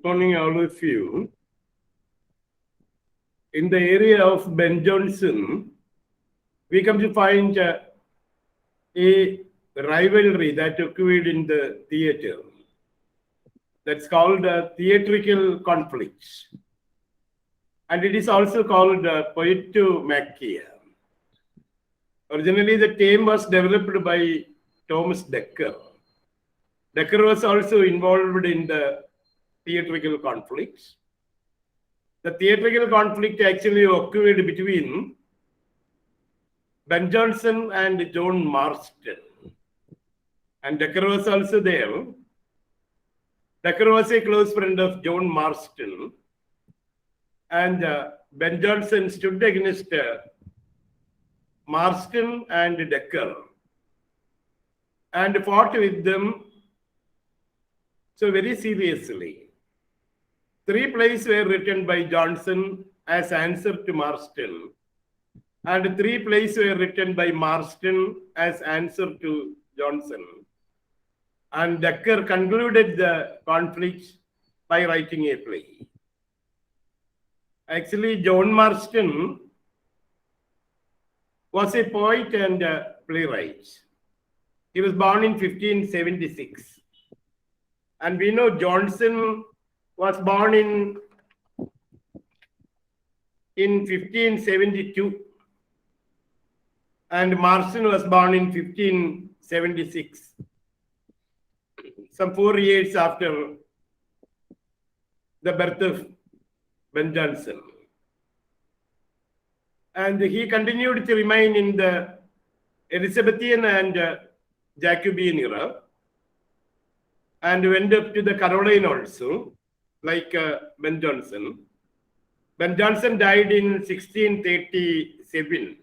Morning, all of you. In the area of Ben Jonson, we come to find a rivalry that occurred in the theatre. That's called theatrical conflicts. And it is also called Poetomachia. Originally, the term was developed by Thomas Dekker. Dekker was also involved in the theatrical conflicts. The theatrical conflict actually occurred between Ben Jonson and John Marston. And Dekker was also there. Dekker was a close friend of John Marston. And Ben Jonson stood against Marston and Dekker and fought with them so very seriously. 3 plays were written by Jonson as answer to Marston, and 3 plays were written by Marston as answer to Jonson. And Dekker concluded the conflict by writing a play. Actually, John Marston was a poet and a playwright. He was born in 1576. And we know Jonson was born in 1572. And Marsten was born in 1576. Some 4 years after the birth of Ben Jonson. And he continued to remain in the Elizabethan and Jacobean era, and went up to the Caroline also, like Ben Jonson. Ben Jonson died in 1637,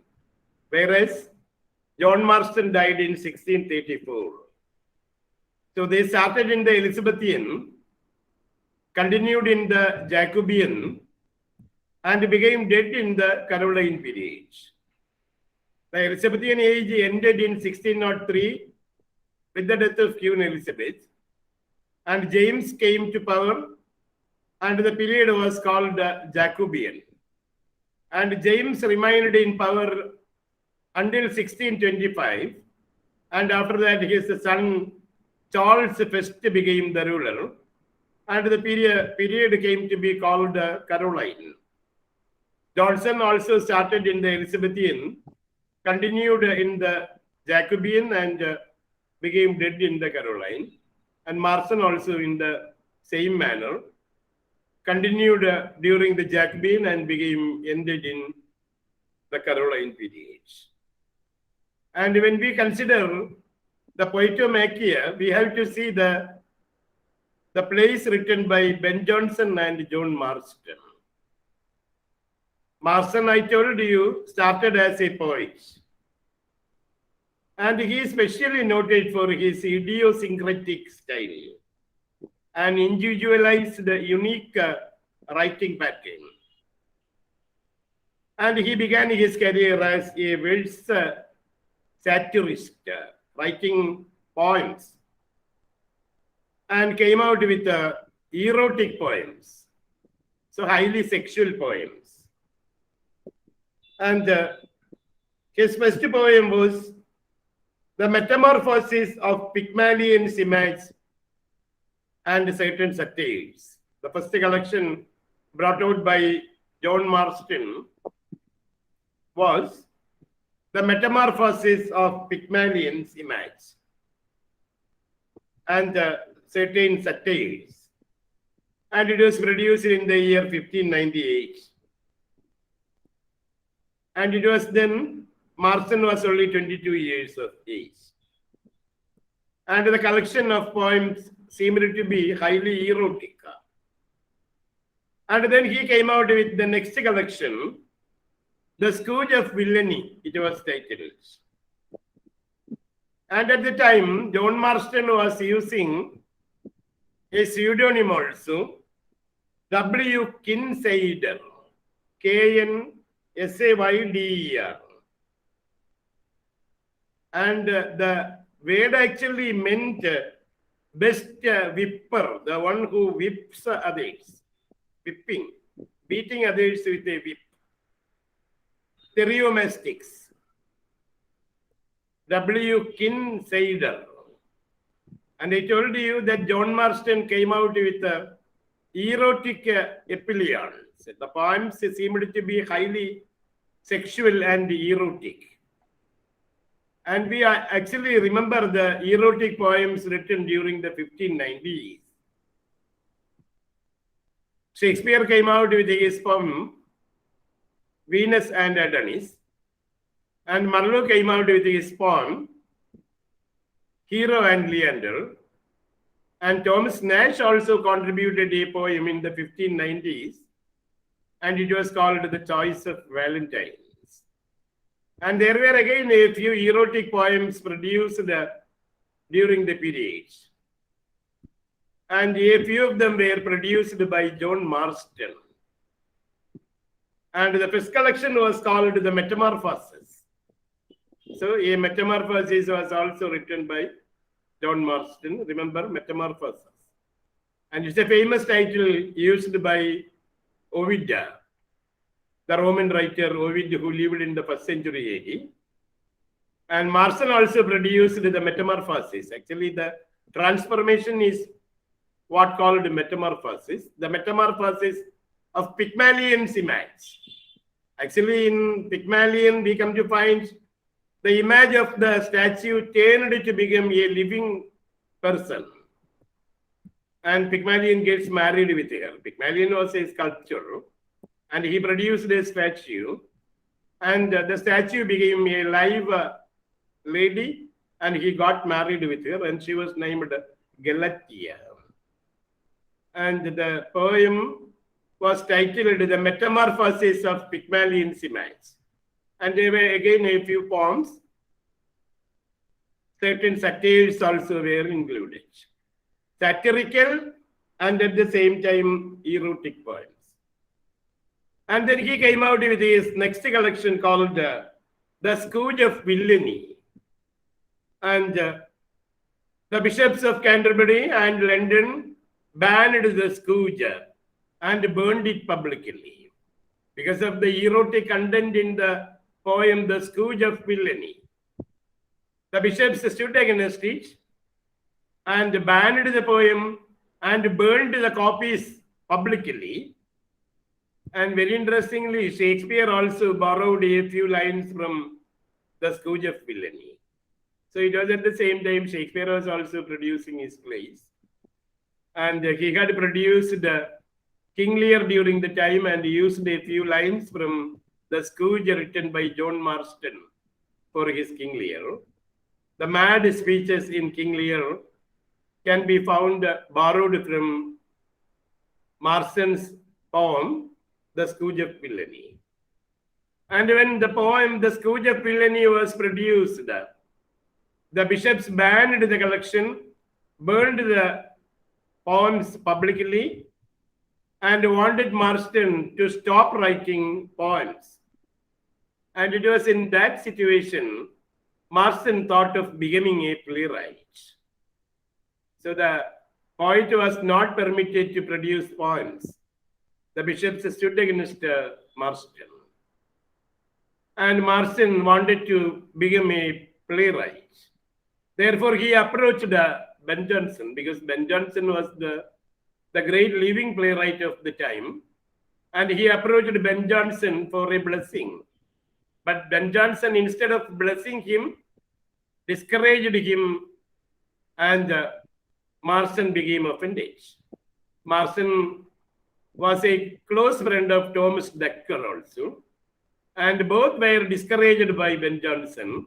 whereas John Marston died in 1634. So they started in the Elizabethan, continued in the Jacobean, and became dead in the Caroline period. The Elizabethan age ended in 1603 with the death of Queen Elizabeth, and James came to power, and the period was called Jacobean. And James remained in power until 1625, and after that his son Charles I became the ruler, and the period came to be called Caroline. Jonson also started in the Elizabethan, continued in the Jacobean, and became dead in the Caroline. And Marsten also in the same manner, continued during the Jacobean and ended in the Caroline period. And when we consider the Poetomachia, we have to see the plays written by Ben Jonson and John Marston. Marsten, I told you, started as a poet. And he is specially noted for his idiosyncratic style and individualized unique writing pattern. And he began his career as a Welsh satirist, writing poems, and came out with erotic poems, so highly sexual poems. And his first poem was The Metamorphosis of Pygmalion's Image and Certain Satires. The first collection brought out by John Marston was The Metamorphosis of Pygmalion's Image and Certain Satires. And it was produced in the year 1598. And it was then, Marsten was only 22 years of age. And the collection of poems seemed to be highly erotic. And then he came out with the next collection, The Scourge of Villainy, it was titled. And at the time, John Marston was using a pseudonym also, W. Kinsayder, K-N-S-A-Y-D-E-R. And the word actually meant best whipper, the one who whips others, whipping, beating others with a whip. Histriomastix. W. Kinsider. And I told you that John Marsten came out with erotic epilions. The poems seemed to be highly sexual and erotic. And we actually remember the erotic poems written during the 1590s. Shakespeare came out with his poem, Venus and Adonis. And Marlowe came out with his poem, Hero and Leander. And Thomas Nash also contributed a poem in the 1590s, and it was called The Choice of Valentines. And there were again a few erotic poems produced during the period. And a few of them were produced by John Marsten. And the first collection was called The Metamorphoses. So a Metamorphoses was also written by John Marsten. Remember, Metamorphoses. And it's a famous title used by Ovid, the Roman writer Ovid, who lived in the 1st century AD. And Marsten also produced the Metamorphoses. Actually, the transformation is what called Metamorphosis. The Metamorphosis of Pygmalion image. Actually, in Pygmalion, we come to find the image of the statue turned to become a living person. And Pygmalion gets married with her. Pygmalion was a sculptor, and he produced a statue. And the statue became a live lady, and he got married with her, and she was named Galatea. And the poem was titled The Metamorphosis of Pygmalion's Image. And there were again a few poems. Certain satires also were included. Satirical and at the same time erotic poems. And then he came out with his next collection called The Scourge of Villainy. And the bishops of Canterbury and London banned the scourge and burned it publicly because of the erotic content in the poem The Scourge of Villainy. The bishops stood against it and banned the poem and burned the copies publicly. And very interestingly, Shakespeare also borrowed a few lines from The Scourge of Villainy. So it was at the same time Shakespeare was also producing his plays. And he had produced King Lear during the time and used a few lines from The Scourge written by John Marsten for his King Lear. The mad speeches in King Lear can be found borrowed from Marsten's poem, The Scourge of Villainy. And when the poem, The Scourge of Villainy was produced, the bishops banned the collection, burned the poems publicly, and wanted Marsten to stop writing poems. And it was in that situation, Marsten thought of becoming a playwright. So the poet was not permitted to produce poems. The bishops stood against Marsten. And Marsten wanted to become a playwright. Therefore, he approached Ben Jonson, because Ben Jonson was the great living playwright of the time. And he approached Ben Jonson for a blessing. But Ben Jonson, instead of blessing him, discouraged him, and Marsten became offended. Marsten was a close friend of Thomas Dekker also, and both were discouraged by Ben Jonson.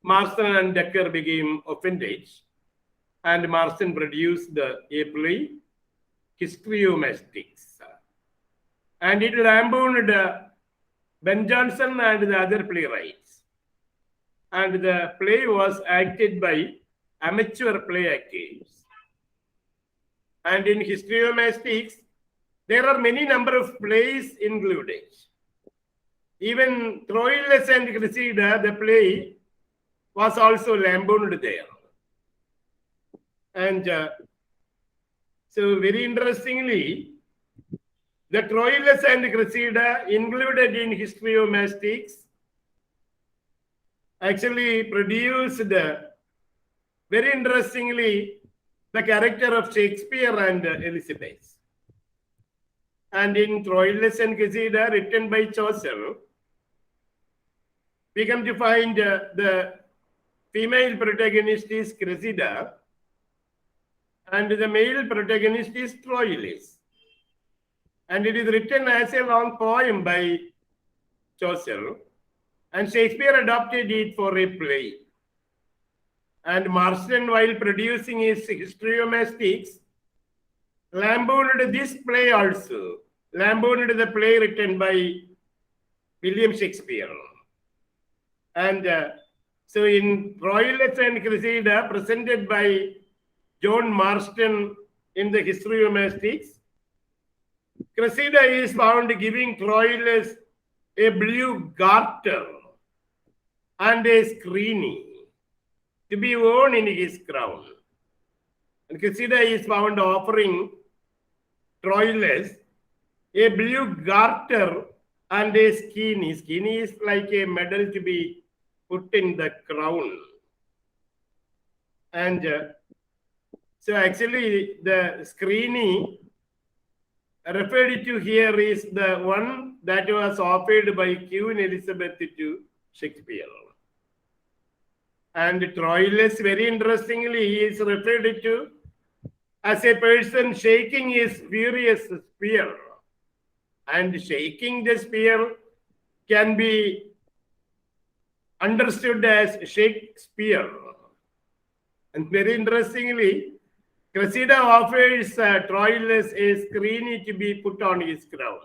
Marsten and Dekker became offended, and Marsten produced a play, Histriomastix. And it lampooned Ben Jonson and the other playwrights. And the play was acted by amateur play actors. And in Histriomastix, there are many number of plays included. Even Troilus and Cressida, the play, was also lampooned there. And so very interestingly, the Troilus and Cressida included in Histriomastix actually produced, very interestingly, the character of Shakespeare and Elizabeth. And in Troilus and Cressida, written by Chaucer, we come to find the female protagonist is Cressida and the male protagonist is Troilus. And it is written as a long poem by Chaucer, and Shakespeare adapted it for a play. And Marsten, while producing his Histriomastix, lampooned this play also, lampooned the play written by William Shakespeare. And so in Troilus and Cressida, presented by John Marsten in the Histriomastix, Cressida is found giving Troilus a blue garter and a screening to be worn in his crown. And Cressida is found offering Troilus a blue garter and a skeeny. Skeeny is like a medal to be put in the crown. And so actually the screeny referred to here is the one that was offered by Queen Elizabeth to Shakespeare. And Troilus, very interestingly, is referred to as a person shaking his furious spear. And shaking the spear can be understood as Shakespeare. And very interestingly, Cressida offers Troilus a screen to be put on his crown.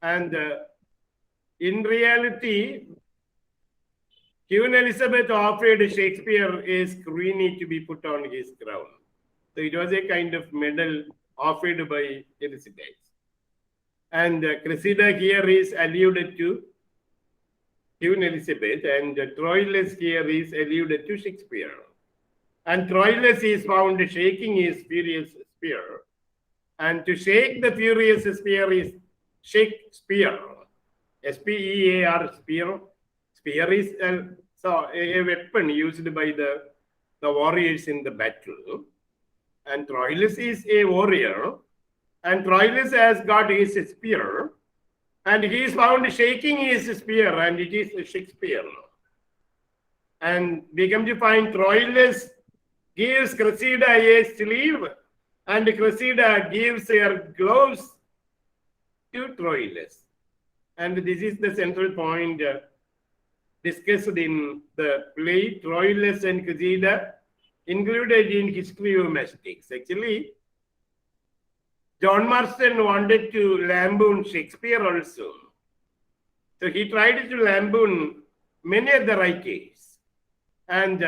And in reality, Queen Elizabeth offered Shakespeare a screen to be put on his crown. So it was a kind of medal offered by Elizabeth. And Cressida here is alluded to Queen Elizabeth, and Troilus here is alluded to Shakespeare. And Troilus is found shaking his furious spear. And to shake the furious spear is Shakespeare. S-P-E-A-R, spear. Spear is a weapon used by the warriors in the battle. And Troilus is a warrior. And Troilus has got his spear. And he is found shaking his spear, and it is Shakespeare. And we come to find Troilus gives Cressida a sleeve, and Cressida gives her gloves to Troilus. And this is the central point discussed in the play Troilus and Cressida, included in Histriomastix. Actually, John Marsten wanted to lampoon Shakespeare also. So he tried to lampoon many of the writers. And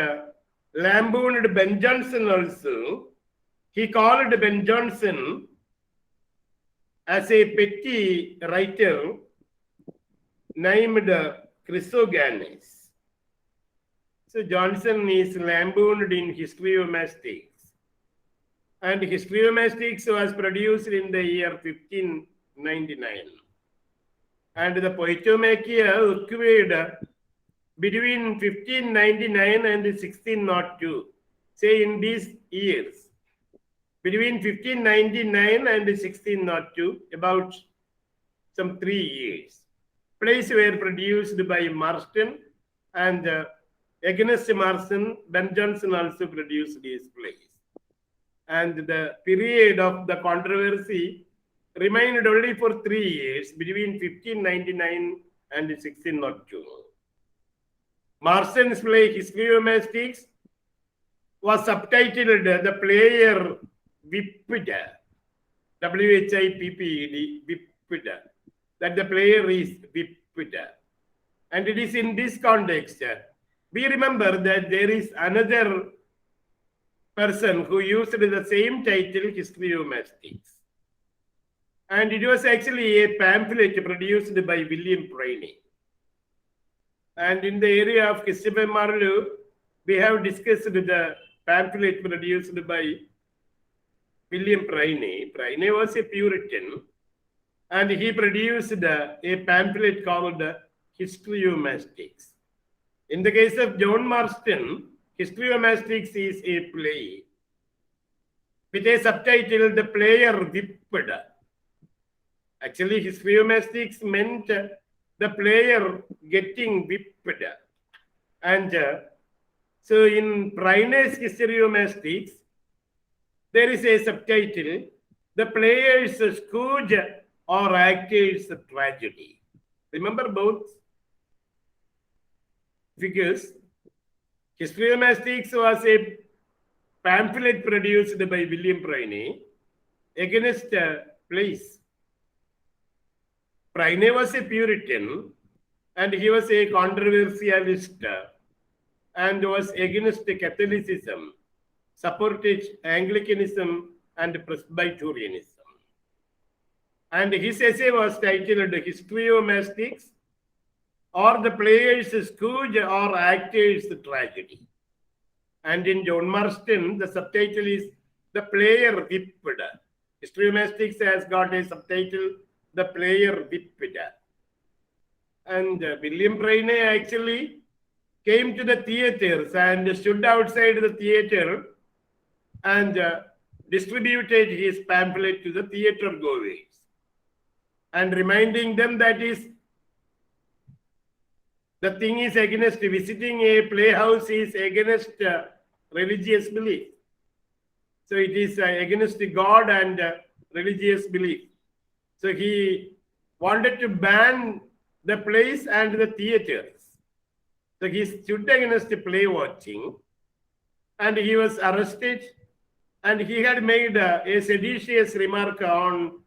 lampooned Ben Jonson also. He called Ben Jonson as a petty writer named Chrysogonus. So Jonson is lampooned in Histriomastix. And Histriomastix was produced in the year 1599. And the Poetomachia occurred between 1599 and 1602. Say in these years, between 1599 and 1602, about some 3 years. Plays were produced by Marsten, and against Marsten, Ben Jonson also produced these plays. And the period of the controversy remained only for 3 years, between 1599 and 1602. Marsten's play Histriomastix was subtitled The Player Whipped, W-H-I-P-P-E-D, Whipped, that the player is whipped. And it is in this context, we remember that there is another person who used the same title, Histriomastix. And it was actually a pamphlet produced by William Praney. And in the area of Christopher Marlowe, we have discussed the pamphlet produced by William Prynne. Prynne was a Puritan, and he produced a pamphlet called Histriomastix. In the case of John Marsten, Histriomastix is a play with a subtitle, The Player Whipped. Actually, Histriomastix meant the player getting whipped. And so in Prynne's Histriomastix, there is a subtitle, The Player's Scourge or Actor's Tragedy. Remember both figures. Histriomastix was a pamphlet produced by William Prynne against plays. Prynne was a Puritan, and he was a controversialist and was against Catholicism, supported Anglicanism and Presbyterianism. And his essay was titled Histriomastix, or the Player's Scourge or Actor's Tragedy. And in John Marsten, the subtitle is The Player Whipped. Histriomastix has got a subtitle, The Player Whipped. And William Prynne actually came to the theaters and stood outside the theater and distributed his pamphlet to the theater goers and reminding them that the thing is against visiting a playhouse is against religious belief. So it is against God and religious belief. So he wanted to ban the plays and the theaters. So he stood against play watching, and he was arrested, and he had made a seditious remark on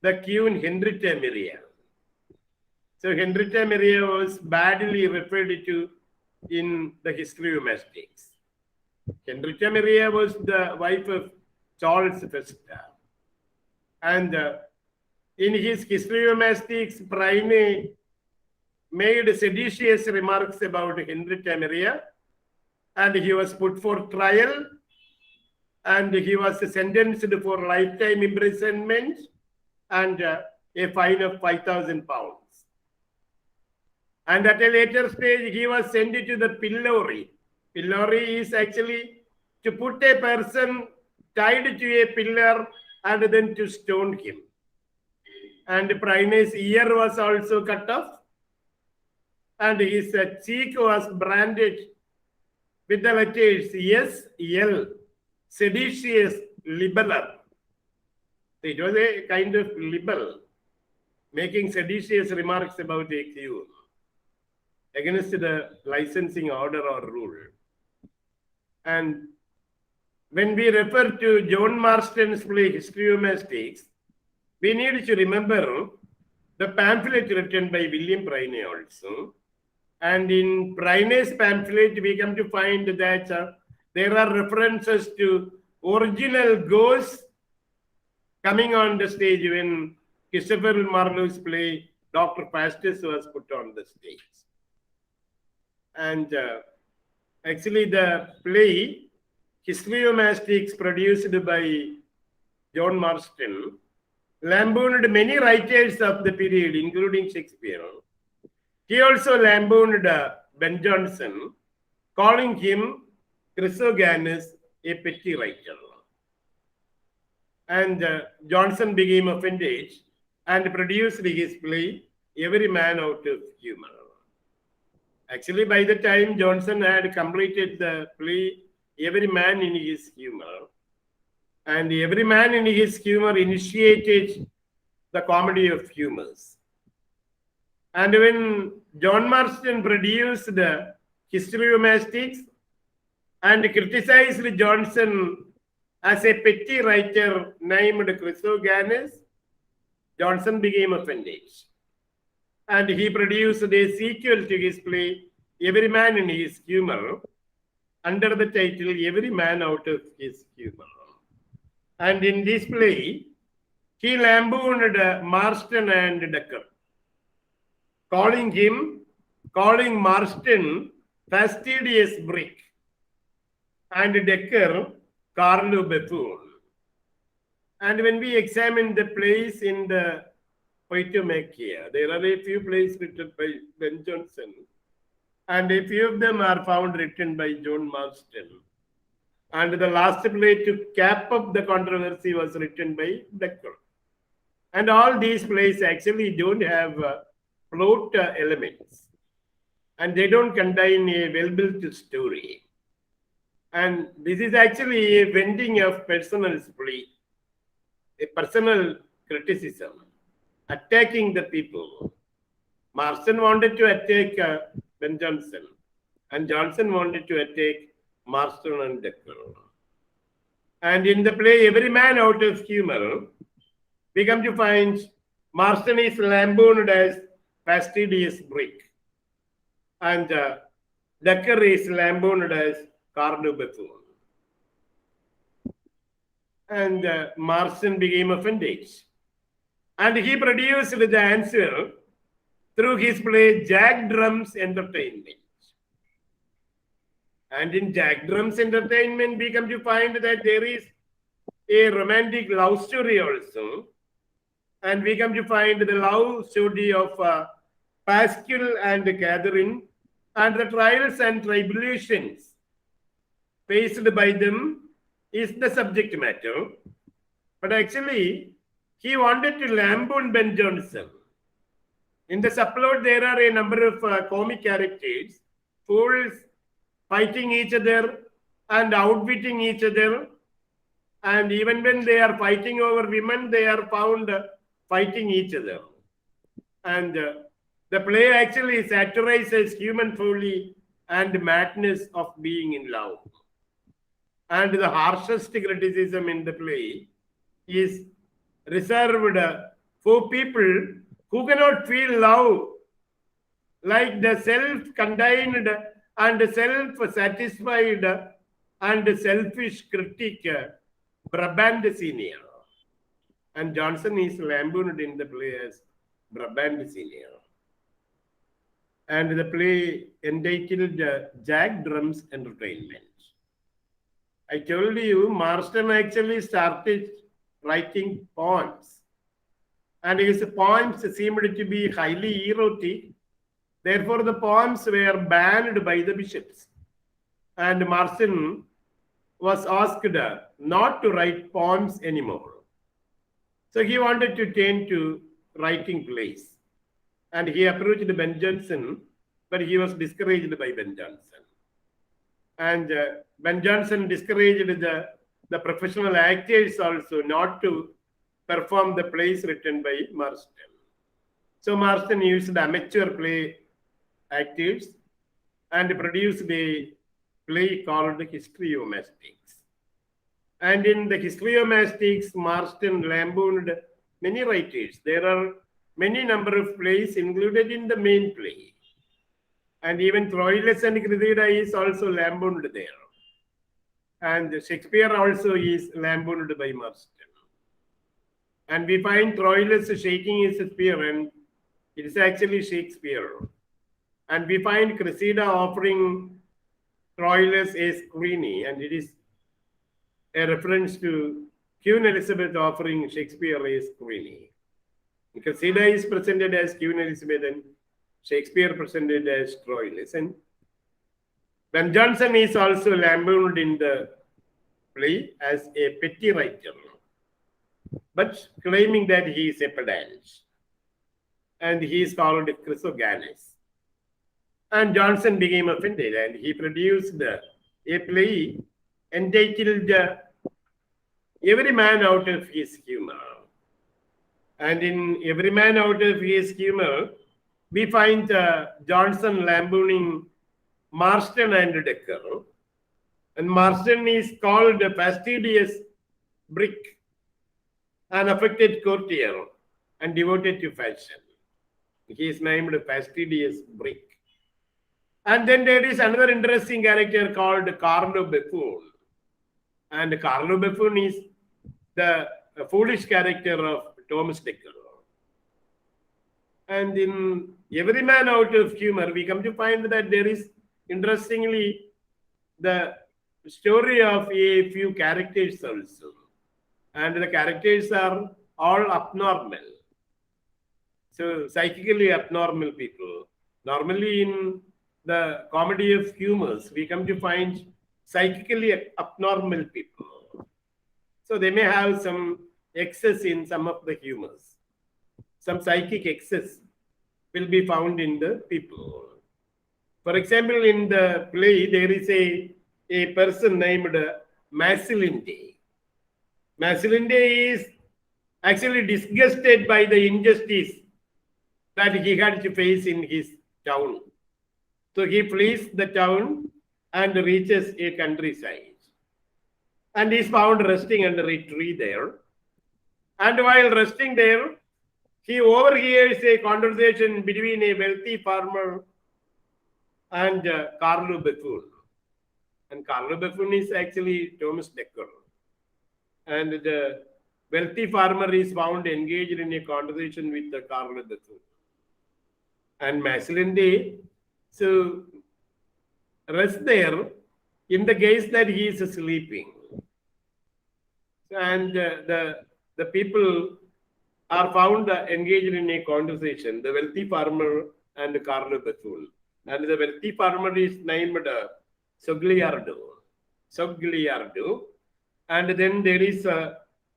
the Queen Henrietta Maria. So Henrietta Maria was badly referred to in the Histriomastix. Henrietta Maria was the wife of Charles I. And in his Histriomastix, Prynne made seditious remarks about Henrietta Maria, and he was put for trial, and he was sentenced for lifetime imprisonment and a fine of £5,000. And at a later stage, he was sent to the pillory. Pillory is actually to put a person tied to a pillar and then to stone him. And Prynne's ear was also cut off, and his cheek was branded with the letters S.L., seditious libeller. It was a kind of libel, making seditious remarks about a queen against the licensing order or rule. And when we refer to John Marsten's play Histriomastix, we need to remember the pamphlet written by William Prynne also. And in Prynne's pamphlet, we come to find that there are references to original ghosts coming on the stage when Christopher Marlowe's play Dr.salim was put on the stage. And actually the play Histriomastix, produced by John Marsten, lampooned many writers of the period, including Shakespeare. He also lampooned Ben Jonson, calling him Chrysogonus, a petty writer. And Jonson became offended and produced his play, Every Man Out of Humour. Actually, by the time Jonson had completed the play, Every Man in His Humour, and Every Man in His Humour initiated the comedy of humours. And when John Marsten produced the Histriomastix and criticized Jonson as a petty writer named Chrysogonus, Jonson became offended. And he produced a sequel to his play, Every Man in His Humour, under the title Every Man Out of His Humour. And in this play, he lampooned Marsten and Decker, calling Marsten fastidious brick and Decker, Carlo Buffoon. And when we examine the plays in the Poetomachia, there are a few plays written by Ben Jonson, and a few of them are found written by John Marsten. And the last play to cap up the controversy was written by Decker. And all these plays actually don't have plot elements, and they don't contain a well-built story. And this is actually a venting of personal spleen, a personal criticism, attacking the people. Marsten wanted to attack Ben Jonson, and Jonson wanted to attack Marsten and Decker. And in the play Every Man Out of Humour, we come to find Marsten is lampooned as fastidious brick, and Decker is lampooned as Carlo Buffoon. And Marsten became offended, and he produced the answer through his play Jack Drum's Entertainment. And in Jack Drum's Entertainment, we come to find that there is a romantic love story also. And we come to find the love story of Pascal and Catherine, and the trials and tribulations faced by them is the subject matter. But actually, he wanted to lampoon Ben Jonson. In the subplot, there are a number of comic characters, fools fighting each other and outwitting each other. And even when they are fighting over women, they are found fighting each other. And the play actually satirizes human folly and madness of being in love. And the harshest criticism in the play is reserved for people who cannot feel love, like the self-contained and self-satisfied and selfish critic Brabant Senior. And Jonson is lampooned in the play as Brabant Senior. And the play entitled Jack Drum's Entertainment. I told you, Marsten actually started writing poems. And his poems seemed to be highly erotic. Therefore, the poems were banned by the bishops. And Marsten was asked not to write poems anymore. So he wanted to turn to writing plays. And he approached Ben Jonson, but he was discouraged by Ben Jonson. And Ben Jonson discouraged the professional actors also not to perform the plays written by Marsten. So Marsten used amateur play actors and produced a play called Histriomastix. And in the Histriomastix, Marsten lampooned many writers. There are many number of plays included in the main play. And even Troilus and Cressida is also lampooned there. And Shakespeare also is lampooned by Marsten. And we find Troilus shaking his spear, and it is actually Shakespeare. And we find Cressida offering Troilus a screeney, and it is a reference to Queen Elizabeth offering Shakespeare a screeney. Cressida is presented as Queen Elizabeth and Shakespeare presented as Troilus. And Ben Jonson is also lampooned in the play as a petty writer, but claiming that he is a pedant. And he is called Chrysogonus. And Jonson became offended, and he produced a play entitled Every Man Out of His Humour. And in Every Man Out of His Humour, we find Jonson lampooning Marsten and Decker. And Marsten is called a fastidious brick, an affected courtier, and devoted to fashion. He is named fastidious brick. And then there is another interesting character called Carlo Buffoon. And Carlo Buffoon is the foolish character of Thomas Decker. And in Every Man Out of Humour, we come to find that there is, interestingly, the story of a few characters also. And the characters are all abnormal. So psychically abnormal people. Normally in the comedy of humors, we come to find psychically abnormal people. So they may have some excess in some of the humors. Some psychic excess will be found in the people. For example, in the play, there is a person named Masilinde. Masilinde is actually disgusted by the injustice that he had to face in his town. So he flees the town and reaches a countryside. And is found resting under a tree there. And while resting there, he overhears a conversation between a wealthy farmer and Carlo Bethune. And Carlo Bethune is actually Thomas Dekker. And the wealthy farmer is found engaged in a conversation with the Carlo Bethune. And Masilinde, so rest there in the case that he is sleeping. And the people are found engaged in a conversation, the wealthy farmer and Carlo Bethune. And the wealthy farmer is named Sogliardo. And then there is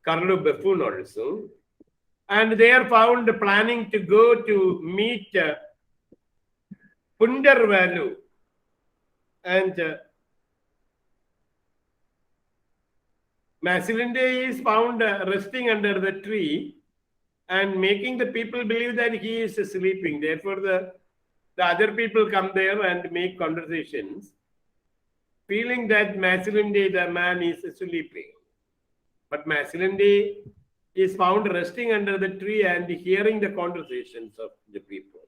Carlo Bethune also. And they are found planning to go to meet Pundarvalu. And Masilinde is found resting under the tree and making the people believe that he is sleeping. Therefore, the other people come there and make conversations, feeling that Masilinde, the man, is sleeping. But Masilinde is found resting under the tree and hearing the conversations of the people.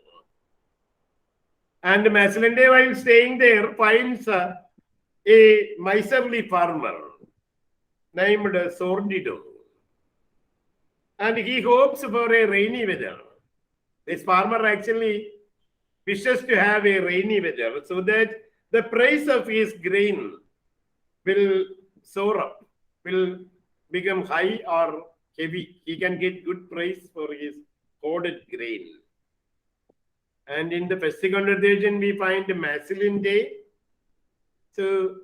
And Masilinde, while staying there, finds a miserly farmer named Sordido. And he hopes for a rainy weather. This farmer actually wishes to have a rainy weather so that the price of his grain will soar up, will become high or heavy. He can get good price for his hoarded grain. And in the first conversation, we find Masilinde, so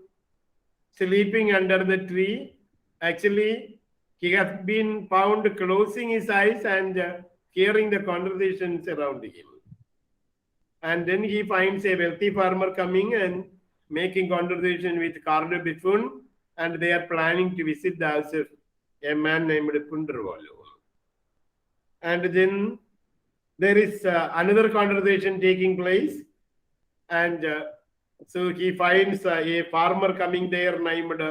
sleeping under the tree. Actually, he has been found closing his eyes and hearing the conversations around him. And then he finds a wealthy farmer coming and making conversation with Carlo Bethune, and they are planning to visit the house of a man named Pundarvalu. And then there is another conversation taking place, and so he finds a farmer coming there named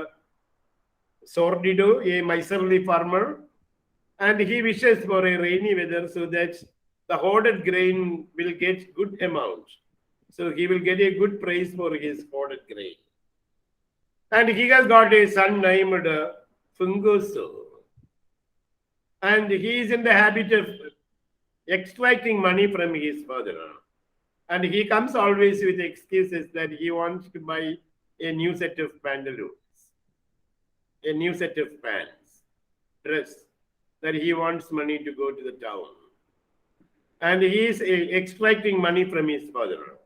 Sordido, a miserly farmer, and he wishes for a rainy weather so that the hoarded grain will get good amount. So he will get a good price for his hoarded grain. And he has got a son named Fungoso. And he is in the habit of extracting money from his father. And he comes always with excuses that he wants to buy a new set of pantaloons, a new set of pants, dress, that he wants money to go to the town. And he is extracting money from his father.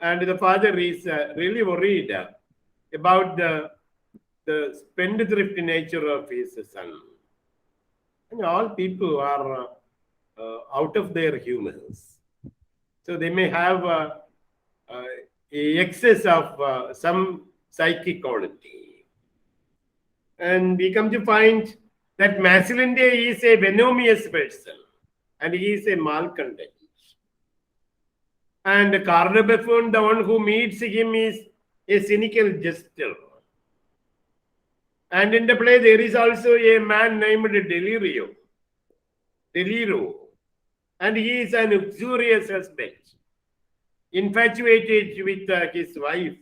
And the father is really worried about the spendthrift nature of his son. And all people are out of their humors. So they may have a excess of some psychic quality. And we come to find that Masilinde is a venomous person and he is a malcontent. And Carlo Bethune, the one who meets him, is a cynical jester. And in the play, there is also a man named Deliro. And he is an uxorious husband, infatuated with his wife.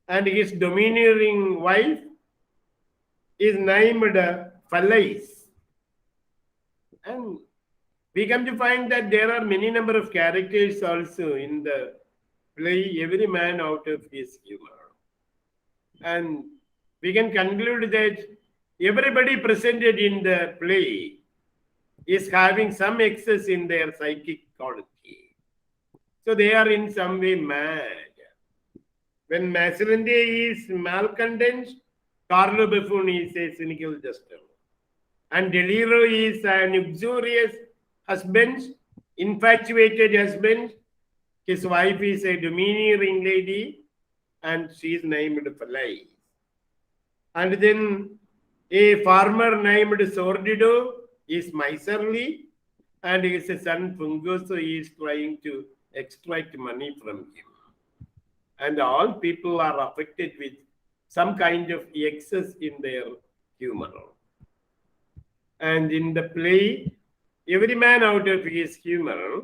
And his domineering wife is named Falais. And we come to find that there are many number of characters also in the play, every man out of his humor. And we can conclude that everybody presented in the play is having some excess in their psychic quality. So they are in some way mad. When Maserinde is malcontent, Carlo Buffon is a cynical jester. And Deliro is an uxorious husband, infatuated husband. His wife is a domineering lady, and she is named Falai. And then a farmer named Sordido is miserly, and his son Fungoso is trying to extract money from him. And all people are affected with some kind of excess in their humor. And in the play, every man out of his humor,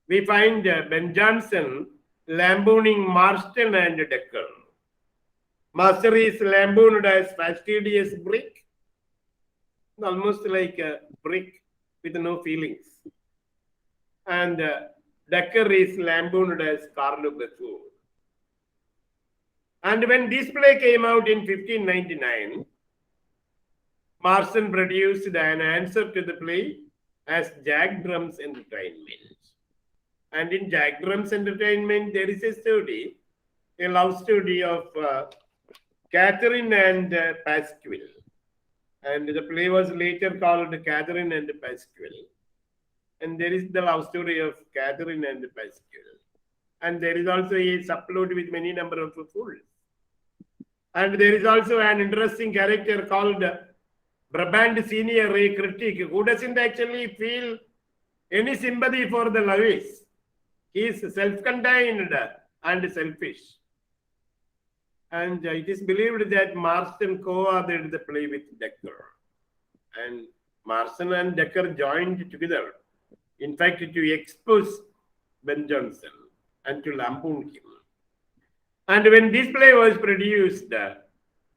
we find Ben Jonson lambooning Marsten and Decker. Master is lampooned as fastidious brick, almost like a brick with no feelings. And Decker is lampooned as Carlo Buffon. And when this play came out in 1599, Marsten produced an answer to the play as Jack Drum's Entertainment. And in Jack Drum's Entertainment, there is a story, a love story of Catherine and Pasquale. And the play was later called Catherine and Pasquale. And there is the love story of Catherine and Pasquale. And there is also a subplot with many number of fools. And there is also an interesting character called Brabant Senior, a critic who doesn't actually feel any sympathy for the Lewis. He is self-contained and selfish. And it is believed that Marsten co-authored the play with Decker. And Marsten and Decker joined together, in fact, to expose Ben Jonson and to lampoon him. And when this play was produced,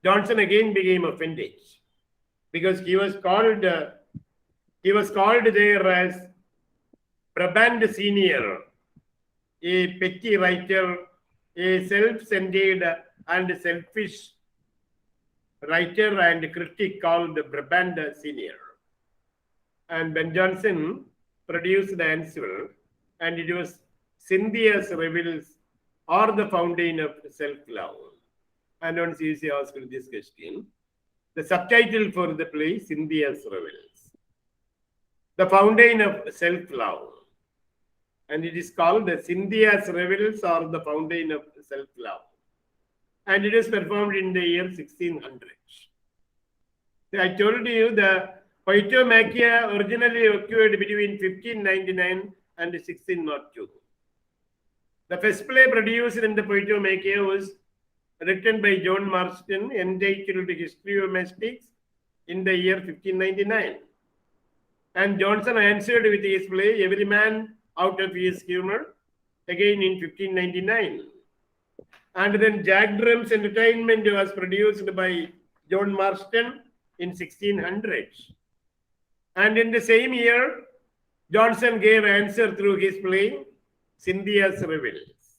Jonson again became offended because he was called there as Brabant Senior, a petty writer, a self-centered and selfish writer and critic called Brabant Senior. And Ben Jonson produced the answer, and it was Cynthia's Revels or the Fountain of Self-Love. And once you asked this question, the subtitle for the play, Cynthia's Revels, the Fountain of Self-Love. And it is called the Cynthia's Revels or the Fountain of Self-Love. And it is performed in the year 1600. So I told you the Poetomachia originally occurred between 1599 and 1602. The first play produced in the Poetomachia was written by John Marsten, entitled Histriomastix, in the year 1599. And Jonson answered with his play, Every Man Out of His Humour, again in 1599. And then Jack Drum's Entertainment was produced by John Marsten in 1600. And in the same year, Jonson gave answer through his play, Cynthia's Revels.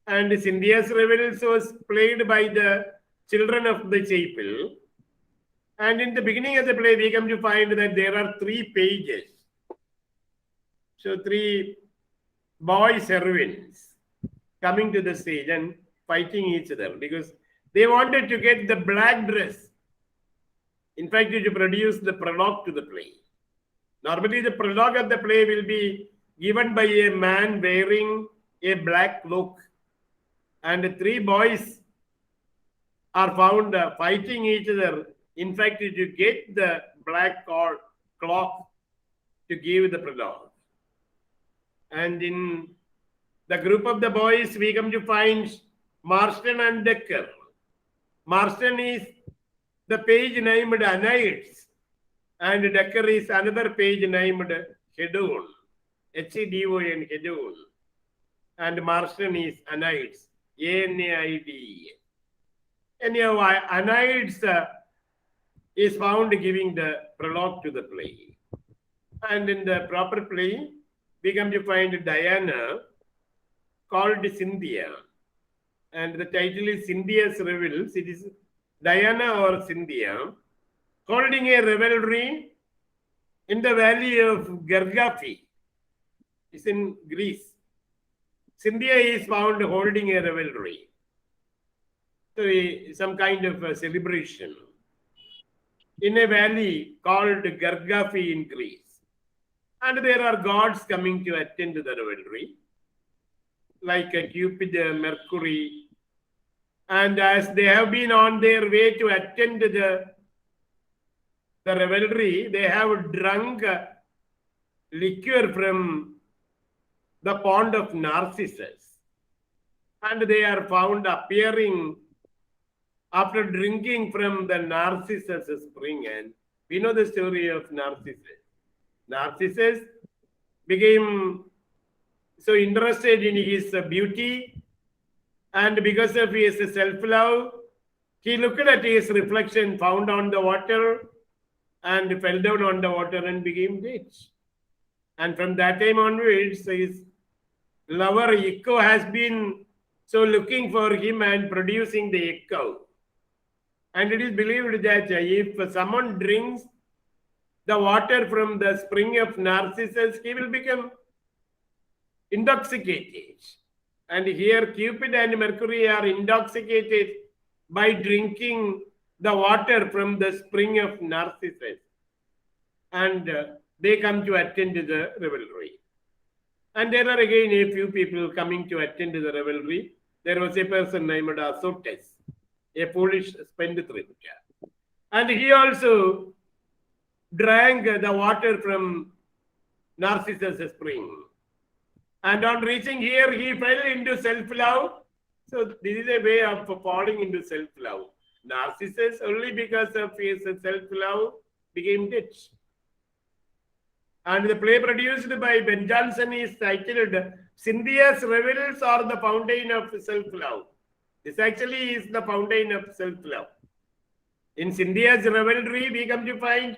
And Cynthia's Revels was played by the children of the chapel. And in the beginning of the play, we come to find that there are 3 pages. So 3 boy servants coming to the stage and fighting each other because they wanted to get the black dress. In fact, to produce the prologue to the play. Normally, the prologue of the play will be given by a man wearing a black cloak. And 3 boys are found fighting each other. In fact, to get the black cloak to give the prologue. And in the group of the boys, we come to find Marsten and Decker. Marsten is the page named Anaids, and Decker is another page named Hedon, Hedon, Hedon. And Marsten is Anaids, A-N-A-I-D. Anyhow, Anaids is found giving the prologue to the play. And in the proper play, we come to find Diana called Cynthia. and the title is Cynthia's Revels. It is Diana or Cynthia holding a revelry in the valley of Gergafi. It's in Greece. Cynthia is found holding a revelry. So some kind of a celebration in a valley called Gergafi in Greece. And there are gods coming to attend to the revelry, like Cupid, Mercury. And as they have been on their way to attend to the revelry, they have drunk liquor from the pond of Narcissus. And they are found appearing after drinking from the Narcissus spring. And we know the story of Narcissus. Narcissus became so interested in his beauty, and because of his self-love, he looked at his reflection found on the water and fell down on the water and became dead. And from that time onwards, his lover Echo has been so looking for him and producing the echo. And it is believed that if someone drinks the water from the spring of Narcissus, he will become intoxicated. And here Cupid and Mercury are intoxicated by drinking the water from the spring of Narcissus. And they come to attend to the revelry. And there are again a few people coming to attend to the revelry. There was a person named Asotes, a Polish spendthrift. And he also drank the water from Narcissus spring. And on reaching here, he fell into self-love. So this is a way of falling into self-love. Narcissus, only because of his self-love, became dead. And the play produced by Ben Jonson is titled Cynthia's Revels or the Fountain of Self-Love. This actually is the fountain of self-love. In Cynthia's revelry, we come to find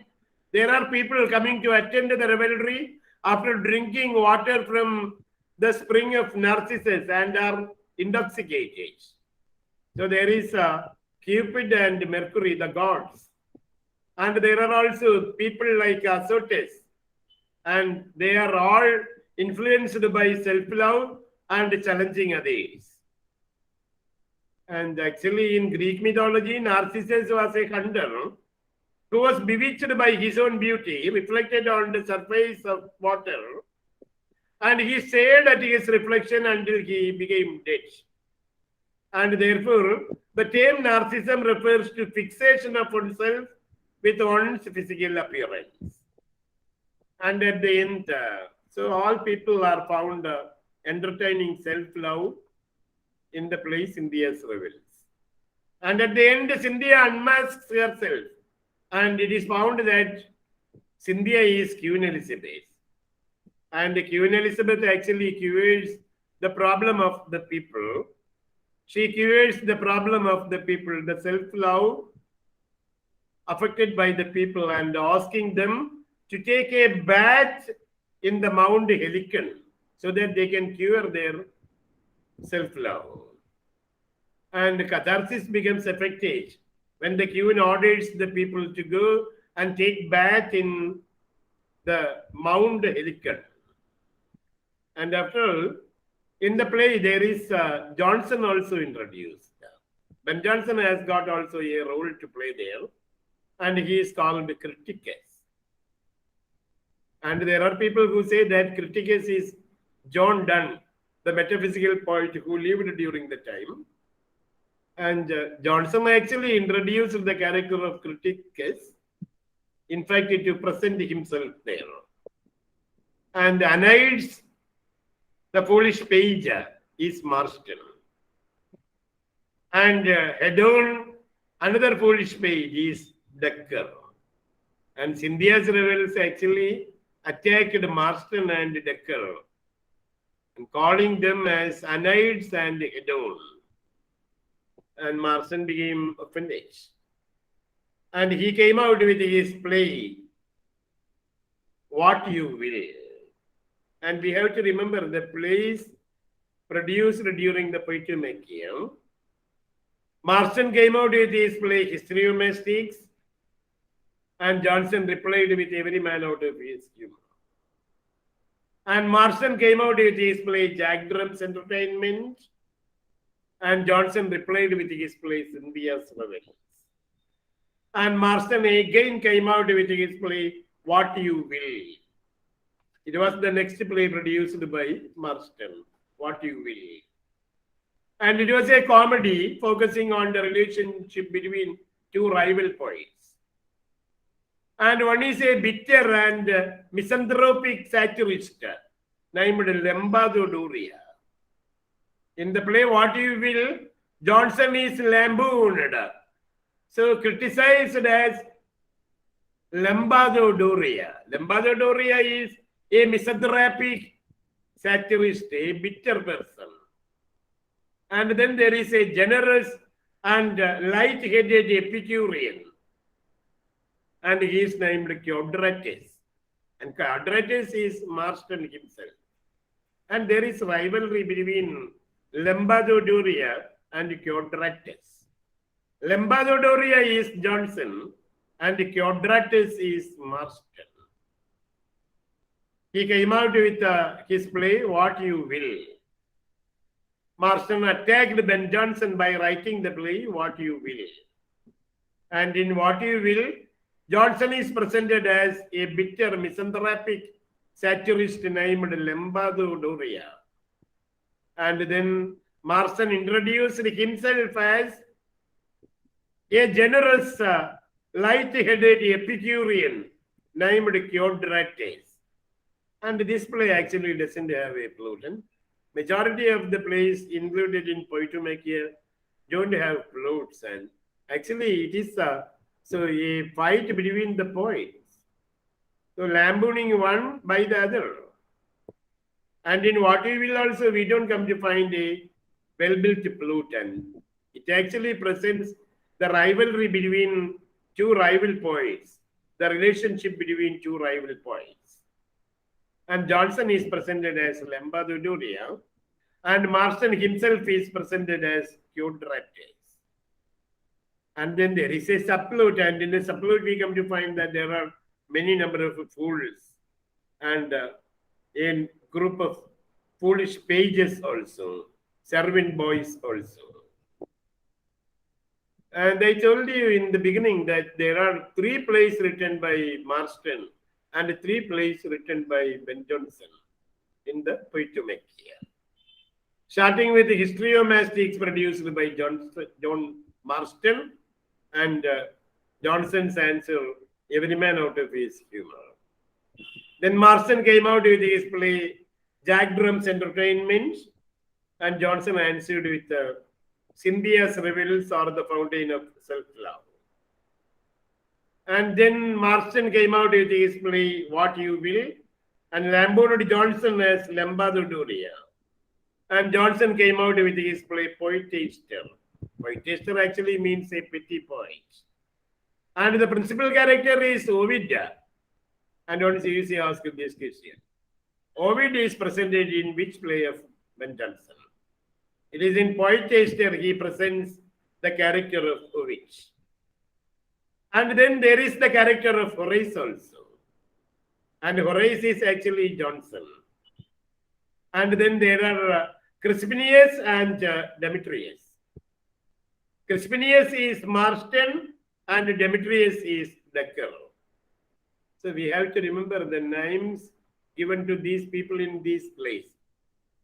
there are people coming to attend the revelry after drinking water from the spring of Narcissus and are intoxicated. So there is Cupid and Mercury, the gods. And there are also people like Asotes. And they are all influenced by self-love and challenging others. And actually in Greek mythology, Narcissus was a hunter who was bewitched by his own beauty, reflected on the surface of water. And he stared at his reflection until he became dead. And therefore, the term narcissism refers to fixation of oneself with one's physical appearance. And at the end, so all people are found entertaining self-love in the play Cynthia's Revels. And at the end, Cynthia unmasks herself. And it is found that Cynthia is Queen Elizabeth. And Queen Elizabeth actually cures the problem of the people. She cures the problem of the people, the self-love affected by the people, and asking them to take a bath in the Mount Helicon so that they can cure their self-love. And catharsis becomes effective when the queen orders the people to go and take bath in the Mount Helicon. And after all, in the play, there is Jonson also introduced. Ben Jonson has got also a role to play there, and he is called Criticus. And there are people who say that Criticus is John Donne, the metaphysical poet who lived during the time. And Jonson actually introduced the character of Criticus, in fact, to present himself there. And annihilates the foolish page is Marsten. And head on another foolish page is Decker. And Cynthia's Revels actually attacked Marsten and Decker, and calling them as Annihilates and Hedon. And Marsten became offended. And he came out with his play, What You Will. And we have to remember the plays produced during the Poetomachia Marsten came out with his play Histriomastix, and Jonson replied with every man out of his humor. And Marsten came out with his play Jack Drum's Entertainment, and Jonson replied with his play Cynthia's Revels. And Marsten again came out with his play What You Will. It was the next play produced by Marsten, What You Will. And it was a comedy focusing on the relationship between two rival poets. And one is a bitter and misanthropic satirist named Lembadouria. In the play What You Will, Jonson is lampooned, so criticized as Lembadouria. Lembadouria is a misanthropic satirist, a bitter person. And then there is a generous and light-headed Epicurean. And he is named Quadratus. And Quadratus is Marsten himself. And there is rivalry between Lembadouria and Quadratus. Lembadouria is Jonson and Quadratus is Marsten. He came out with his play, What You Will. Marsten attacked Ben Jonson by writing the play, What You Will. And in What You Will, Jonson is presented as a bitter, misanthropic satirist named Lembadouria. And then Marsten introduced himself as a generous, light-headed Epicurean named Quadratus. And this play actually doesn't have a plot. Majority of the plays included in Poetomachia don't have plots, and actually it is a fight between the poets. So lampooning one by the other. And in What You Will also, we don't come to find a well-built plot, and it actually presents the rivalry between two rival poets, the relationship between two rival poets. And Jonson is presented as Lembadouria, and Marsten himself is presented as Quadratus. And then there is a subplot, and in the subplot we come to find that there are many number of fools and a group of foolish pages also, servant boys also. And I told you in the beginning that there are 3 plays written by Marsten and 3 plays written by Ben Jonson in the Poetomachia. Starting with the Histriomastix produced by John Marsten and Jonson's answer, Every Man Out of His Humour. Then Marsten came out with his play Jack Drum's Entertainment, and Jonson answered with Cynthia's Revels or the Fountain of Self-Love. And then Marsten came out with his play What You Will, and lampooned Jonson as Lembadouria. And Jonson came out with his play Poetaster. Poetaster actually means a petty poet. And the principal character is Ovid. And once you ask this question, Ovid is presented in which play of Ben Jonson? It is in Poetaster he presents the character of Ovid. And then there is the character of Horace also. And Horace is actually Jonson. And then there are Crispinius and Demetrius. Crispinius is Marsten and Demetrius is Decker. So we have to remember the names given to these people in this place.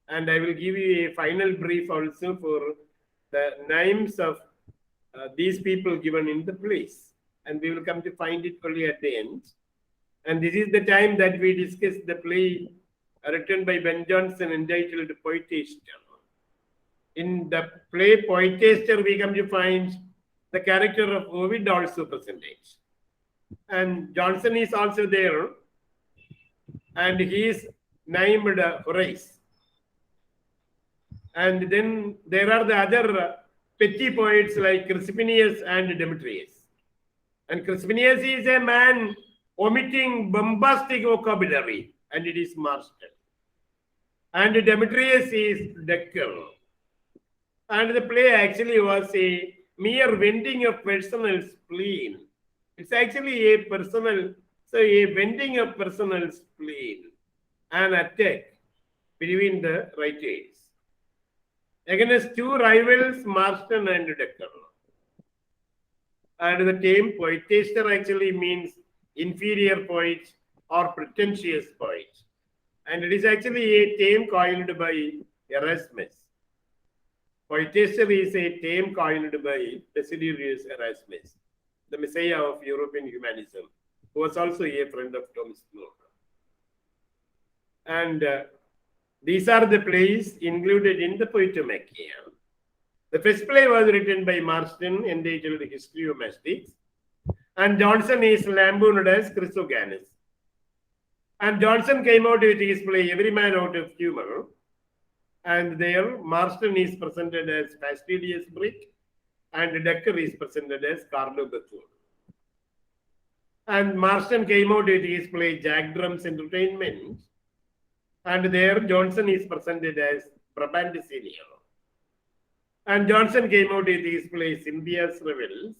And I will give you a final brief also for the names of these people given in the place. And we will come to find it only at the end. And this is the time that we discuss the play written by Ben Jonson entitled Poetaster. In the play Poetaster, we come to find the character of Ovid also presented. And Jonson is also there. And he is named Horace. And then there are the other petty poets like Crispinius and Demetrius. And Crispinius is a man omitting bombastic vocabulary, and it is Marsten. And Demetrius is Decker. And the play actually was a mere venting of personal spleen. It's actually a venting of personal spleen, an attack between the writers against two rivals, Marsten and Decker. And the term Poetaster actually means inferior poet or pretentious poet. And it is actually a term coined by Erasmus. Poetaster is a term coined by Desiderius Erasmus, the messiah of European humanism, who was also a friend of Thomas More. And these are the plays included in the Poetomachia. The first play was written by Marsten, entitled Histriomastix, and Jonson is lampooned as Chrysogonus. And Jonson came out with his play Every Man Out of Humour, and there Marsten is presented as fastidious brick, and Decker is presented as Carlo Bethune. And Marsten came out with his play Jack Drum's Entertainment, and there Jonson is presented as Brabant Senior. And Jonson came out with his play Cynthia's Revels,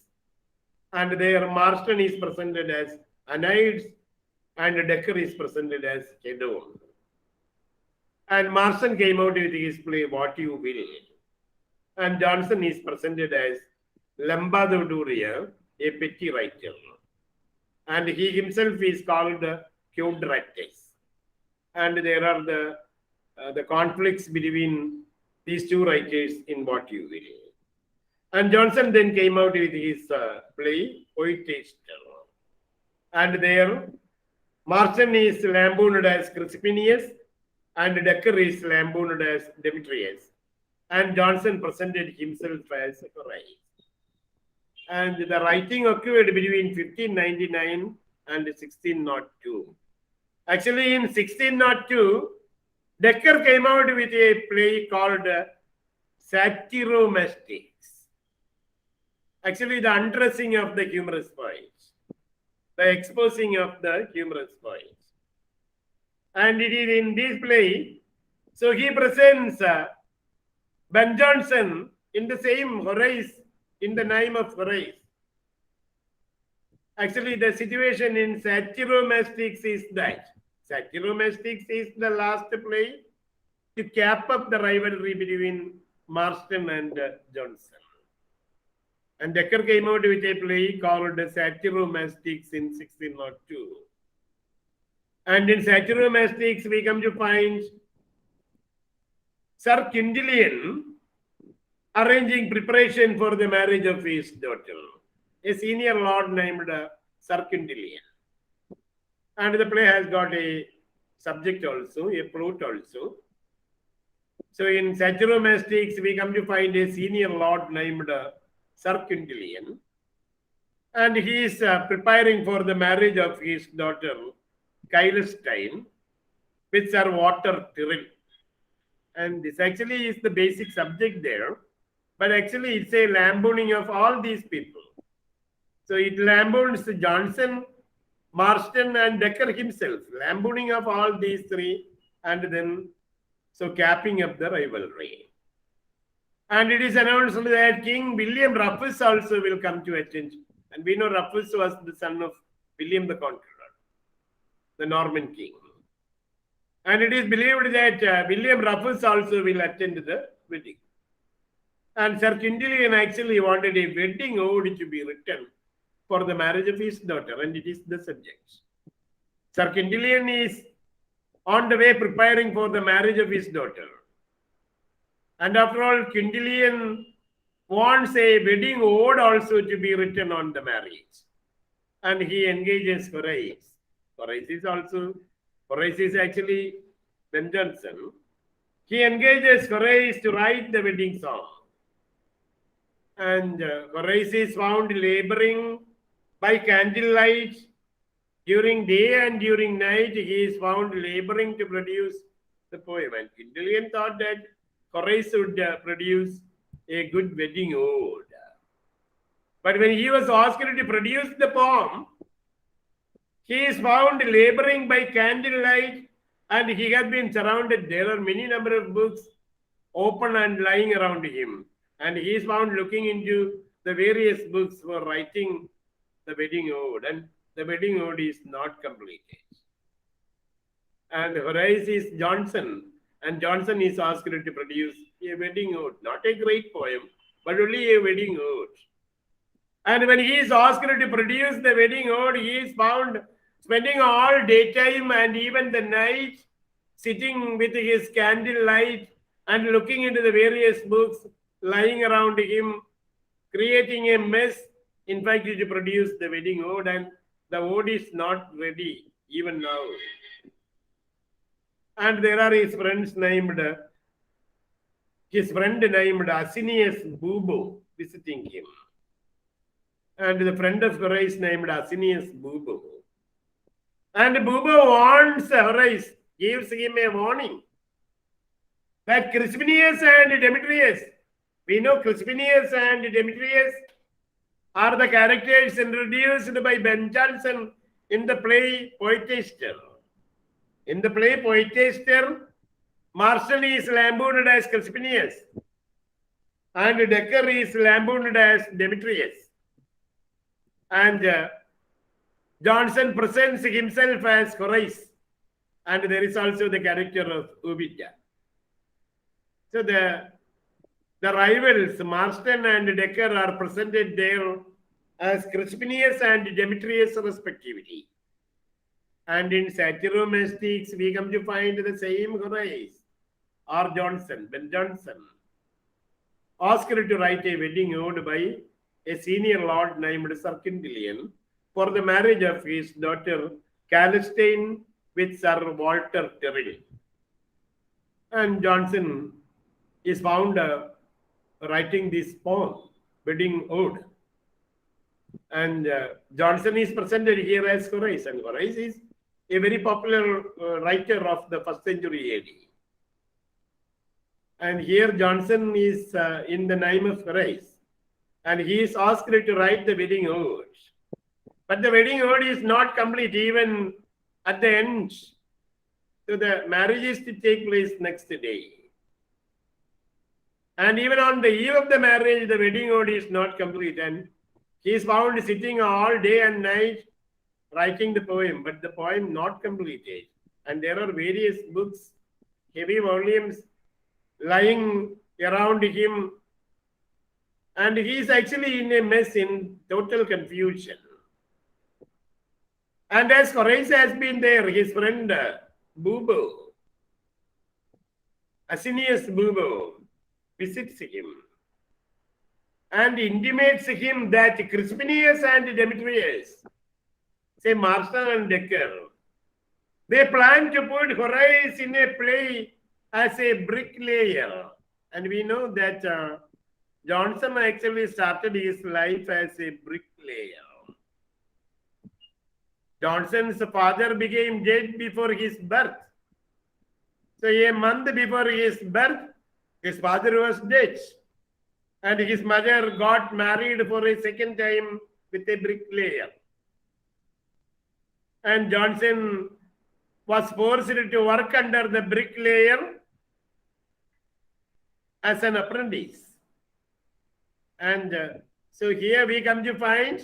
and there Marsten is presented as Anaides, and Decker is presented as Hedon. And Marsten came out with his play What You Will, and Jonson is presented as Lambadoduria, a petty writer. And he himself is called Quadratus. And there are the conflicts between these two writers in What You Will. And Jonson then came out with his play Poetaster. And there Marsten is lampooned as Crispinius, and Decker is lampooned as Demetrius. And Jonson presented himself as Horace. And the writing occurred between 1599 and 1602. Actually, in 1602, Decker came out with a play called Satiromastix. Actually, the undressing of the humorous poets, the exposing of the humorous poets. And it is in this play, so he presents Ben Jonson in the same Horace, in the name of Horace. Actually, the situation in Satiromastix is that Satiromastix is the last play to cap up the rivalry between Marsten and Jonson. And Decker came out with a play called Satiromastix in 1602. And in Satiromastix, we come to find Sir Quintilian arranging preparation for the marriage of his daughter, a senior lord named Sir Quintilian. And the play has got a subject also, a plot also. So in Satiromastix, we come to find a senior lord named Sir Quintilian. And he is preparing for the marriage of his daughter, Kylestein, with Sir Walter Tyrrell. And this actually is the basic subject there. But actually, it's a lambooning of all these people. So it lampoons Jonson, Marsten, and Decker himself, lambooning of all these three, and then so capping up the rivalry. And it is announced that King William Rufus also will come to attention. And we know Rufus was the son of William the Conqueror, the Norman king. And it is believed that William Rufus also will attend the wedding. And Sir Quintilian actually wanted a wedding ode to be written for the marriage of his daughter, and it is the subject. Sir Quintilian is on the way preparing for the marriage of his daughter. And after all, Quintilian wants a wedding ode also to be written on the marriage. And he engages Horace. Horace is actually Ben Jonson. He engages Horace to write the wedding song. And Horace is found laboring by candlelight. During day and during night, he is found laboring to produce the poem. And Quintilian thought that Horace would produce a good wedding ode. But when he was asked to produce the poem, he is found laboring by candlelight, and he has been surrounded. There are many number of books open and lying around him. And he is found looking into the various books for writing the wedding ode, and the wedding ode is not completed. And Horace is Jonson, and Jonson is asked to produce a wedding ode, not a great poem, but only a wedding ode. And when he is asked to produce the wedding ode, he is found spending all daytime and even the night sitting with his candle light and looking into the various books lying around him, creating a mess, in fact, to produce the wedding ode, and the ode is not ready even now. And there are his friend named Asinius Bubo visiting him. And the friend of Horace named Asinius Bubo. And Bubo warns Horace, gives him a warning that Crispinius and Demetrius, we know Crispinius and Demetrius are the characters introduced by Ben Jonson in the play Poetaster. In the play Poetaster, Marsten is lampooned as Crispinius and Decker is lampooned as Demetrius. And Jonson presents himself as Horace, and there is also the character of Ubita. So the rivals, Marsten and Decker, are presented there as Crispinius and Demetrius respectively. And in Satiromastix, we come to find the same Horace or Jonson, Ben Jonson, asked to write a wedding ode by a senior lord named Sir Quintilian for the marriage of his daughter Calistine with Sir Walter Tyrrell. And Jonson is found writing this poem, wedding ode. And Jonson is presented here as Horace, and Horace is a very popular writer of the 1st century AD. And here Jonson is in the name of Horace, and he is asked to write the wedding ode. But the wedding ode is not complete even at the end. So the marriage is to take place next day. And even on the eve of the marriage, the wedding ode is not complete. And he is found sitting all day and night writing the poem, but the poem not completed. And there are various books, heavy volumes lying around him. And he is actually in a mess, in total confusion. And as Horace has been there, his friend Bubo, Asinius Bubo, visits him and intimates him that Crispinius and Demetrius, say Marsten and Decker, they plan to put Horace in a play as a bricklayer. And we know that Jonson actually started his life as a bricklayer. Jonson's father became dead before his birth. So a month before his birth, his father was dead. And his mother got married for a second time with a bricklayer. And Jonson was forced to work under the bricklayer as an apprentice. And so here we come to find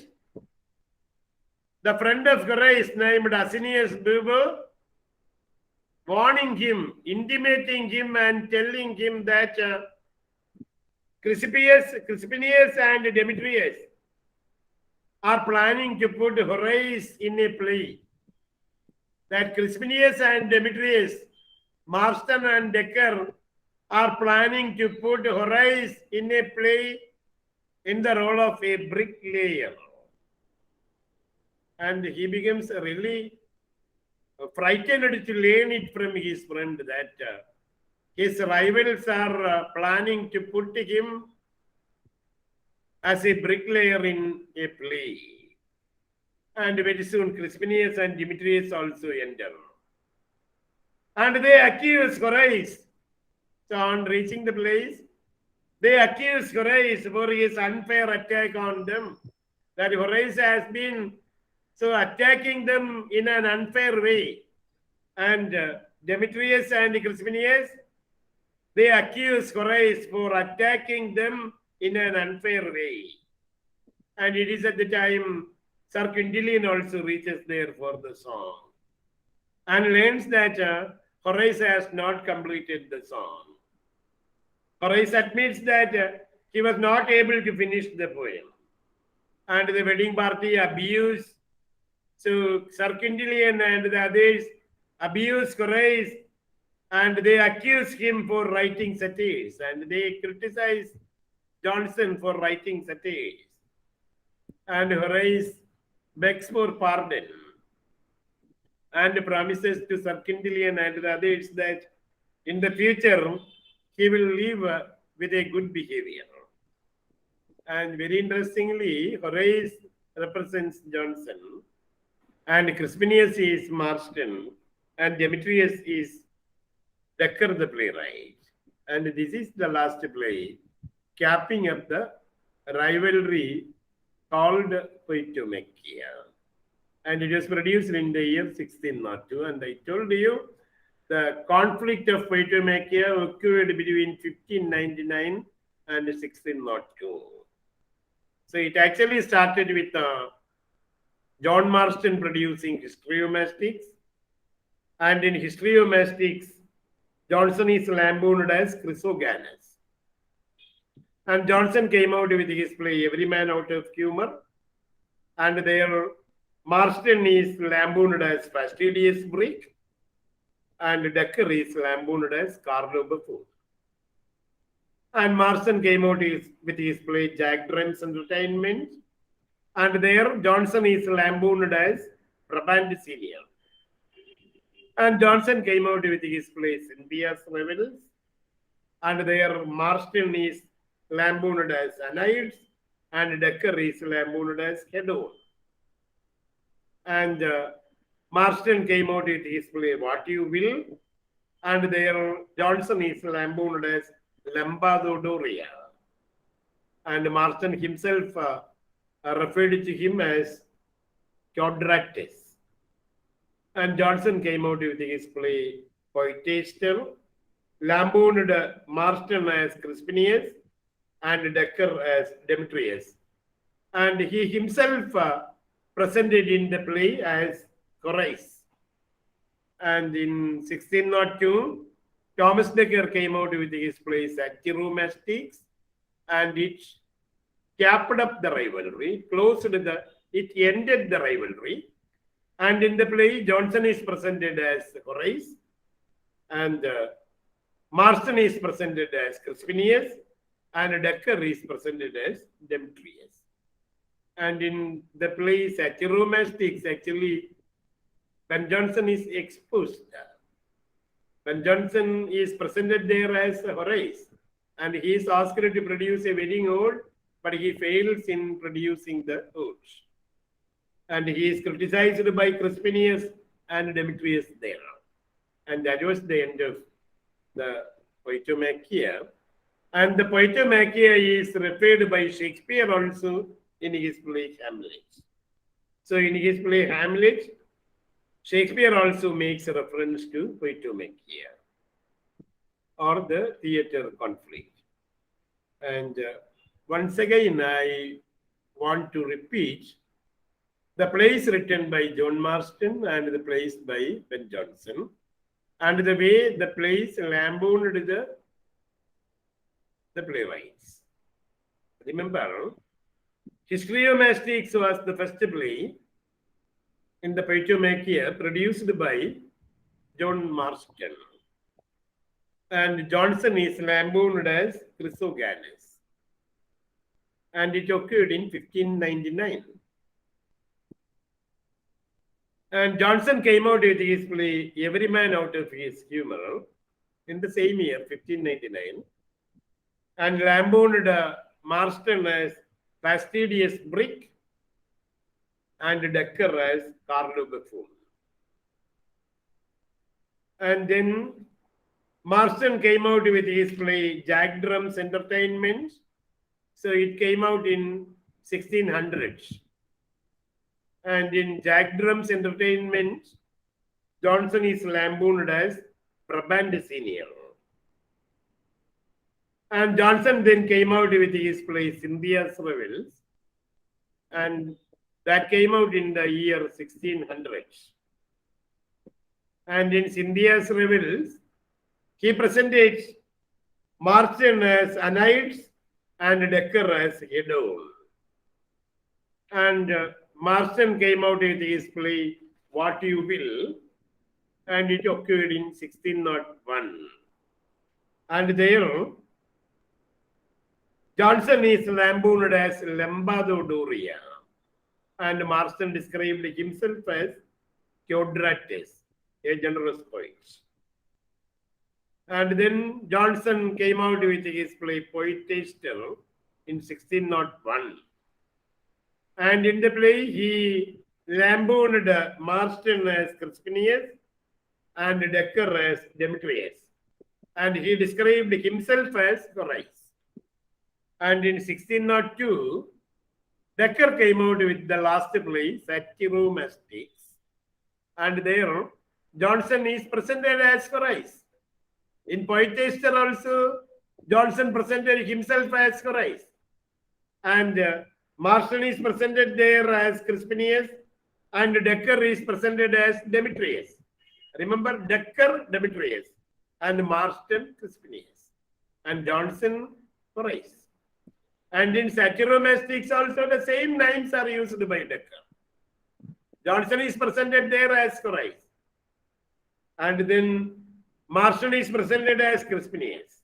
the friend of Horace named Asinius Bubo warning him, intimating him and telling him that Crispinius and Demetrius are planning to put Horace in a play. That Crispinius and Demetrius, Marsten and Decker are planning to put Horace in a play in the role of a bricklayer. And he becomes really frightened to learn it from his friend that his rivals are planning to put him as a bricklayer in a play. And very soon Crispinius and Demetrius also enter. And they accuse Horace. So on reaching the place, they accuse Horace for his unfair attack on them. That Horace has been attacking them in an unfair way. And Demetrius and Crispinius, they accuse Horace for attacking them in an unfair way. And it is at the time Sir Quintilian also reaches there for the song and learns that Horace has not completed the song. Horace admits that he was not able to finish the poem. And the wedding party abused. So Sir Quintilian and the others abuse Horace, and they accuse him for writing satires, and they criticize Jonson for writing satires. And Horace begs for pardon and promises to Sir Quintilian and the others that in the future he will live with a good behavior. And very interestingly, Horace represents Jonson, and Crispinius is Marsten, and Demetrius is Decker the playwright. And this is the last play, capping up the rivalry called Poetomachia. And it was produced in the year 1602. And I told you the conflict of Poetomachia occurred between 1599 and 1602. So it actually started with John Marsten producing Histriomastix. And in Histriomastix, Jonson is lampooned as Chrysogonus. And Jonson came out with his play Every Man Out of Humour. And there Marsten is lampooned as fastidious brick. And Decker is lampooned as Carlo Buffoon. And Marsten came out with his play Jack Drum's Entertainment. And there Jonson is lampooned as Brabant Senior. And Jonson came out with his play Cynthia's Revels. And there Marsten is lampooned as Anaides, and Decker is lampooned as Hedon. And Marsten came out with his play What You Will, and there Jonson is lampooned as Lambadodoria. And Marsten himself referred to him as Quadratus. And Jonson came out with his play Poetaster, lampooned Marsten as Crispinius and Decker as Demetrius. And he himself presented in the play as Horace. And in 1602, Thomas Decker came out with his play Satiromastix, and it capped up the rivalry, it ended the rivalry. And in the play, Jonson is presented as Horace, and Marsten is presented as Crispinius, and Decker is presented as Demetrius. And in the play Satiromastix, actually, when Jonson is exposed, when Jonson is presented there as Horace, and he is asked to produce a wedding ode, but he fails in producing the ode. And he is criticized by Crispinius and Demetrius there. And that was the end of the Poetomachia. And the Poetomachia is referred by Shakespeare also in his play Hamlet. So in his play Hamlet, Shakespeare also makes a reference to Poetomachia or the theatre conflict. And once again, I want to repeat the plays written by John Marsten and the plays by Ben Jonson, and the way the plays lampooned the playwrights. Remember, Histriomastix was the first play in the Poetomachia produced by John Marsten. And Jonson is lampooned as Chrysogonus. And it occurred in 1599. And Jonson came out with his play Every Man Out of His Humour in the same year, 1599, and lampooned Marsten as fastidious brick and Decker as Carlo Buffoon. And then Marsten came out with his play Jack Drum's Entertainment. So it came out in 1600s. And in Jack Drum's Entertainment, Jonson is lampooned as Brabant Senior. And Jonson then came out with his play Cynthia's Revels. and that came out in the year 1600. And in India's Revels, he presented Marsten as Anites and Decker as Hedon. And Marsten came out with his play What You Will, and it occurred in 1601. And there, Jonson is lampooned as Lambado Doria, and Marsten described himself as Theodratus, a generous poet. And then Jonson came out with his play Poetaster in 1601. And in the play, he lampooned Marsten as Crispinius and Decker as Demetrius. And he described himself as Horace. And in 1602, Decker came out with the last play, Satiromastix. And there, Jonson is presented as Horace. In Poetaster also, Jonson presented himself as Horace. And Marsten is presented there as Crispinius, and Decker is presented as Demetrius. Remember, Decker, Demetrius, and Marsten, Crispinius, and Jonson, Horace. And in Satiromastix also the same names are used by Decker. Jonson is presented there as Horace. And then Marsten is presented as Crispinius.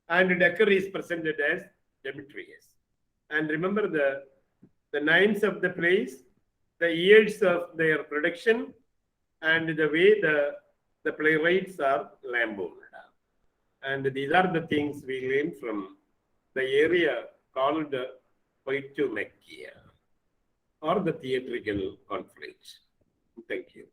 And Decker is presented as Demetrius. And remember the names of the plays, the years of their production, and the way the playwrights are lampooned. And these are the things we learn from the area called Poetomachia, or the theatrical conflict. Thank you.